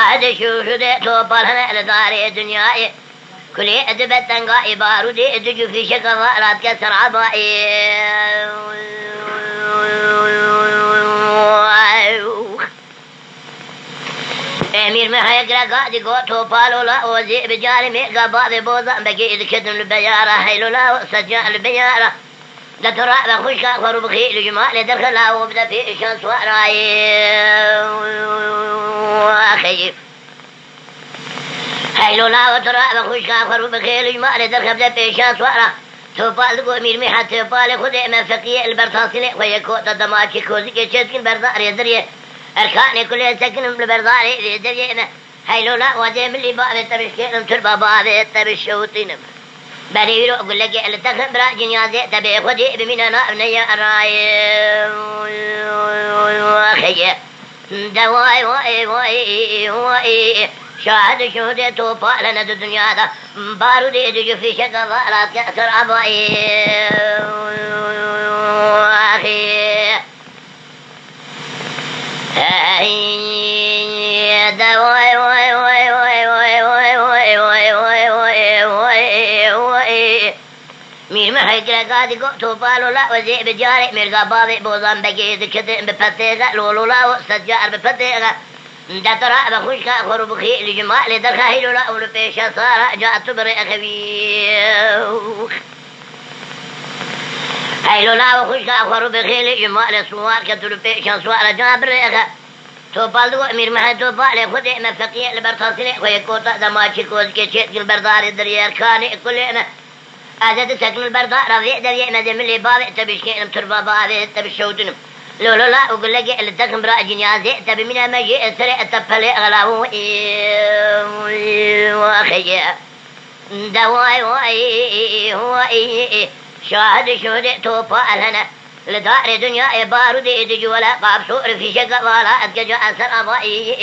شاهد شوشد توبالنا لدار دنياي كل أدبت تنقاي بارودي أدجو في شكوارات كسر عبائي أمير محيق قادي قوتو بالو لا وزي بجاري ميقا بابي بوضا بقي إذ كدن البيارة حيلو لا وسجاء البيارة دا ترى بخشكا خرو بخيل جمال درخلا وبدا في شان سواراي أخي حيلو لا وترى بخشكا خرو بخيل جمال درخلا بدا في شان سوارا توبال دقو أمير محيق توبال خذي من فقية البرطاسلي ويكوت الدماغي كوزي كشتكين بردار يدريه أركاني كل سكن بالبرضاري درينا هاي لا وجه من اللي بابي تبشكين تربا بابي تبشوتين بريرو أقول لك اللي تخن برا جنيازي تبي خدي بمنا نبني أراي وخي دواي واي واي واي شاهد شهود توبا لنا الدنيا دا بارودي دجو في شكوارات كأسر عبائي أخي دواي واي واي واي واي واي واي واي واي واي واي واي مير محيق قادي قوتو بالو لا وزي بجاري مير قبابي بوضان بقي دكتن بفتيغة لولو لا وستجار بفتيغة دا ترى بخشكا خرو بخي لجمال درخا هيلو لا ولفيشا صارا جاءت بري أخبيوخ هيلو لا وخشكا خرو بخي لجمال سوار كتلفيشا صارا جاءت بري أخبيوخ توبال دو أمير محمد توبال خذ من فقيه البرطاسلي ويكوتا دماغي كوز كشيت البردار دريار كاني كلنا أزاد سكن البردار رفيع دريع مدام اللي بابي تبشكين تربا بابي تبشوتن لولو لا أقول لك اللي تكن برا جنيازي تبي منها مجيء سريع تبلي غلاو وخي دواي واي واي شاهد شهود توبال هنا لدار دنيا بارودي دجو ولا قاب سور في شقة ولا أتجو أسر أبائي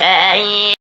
أخي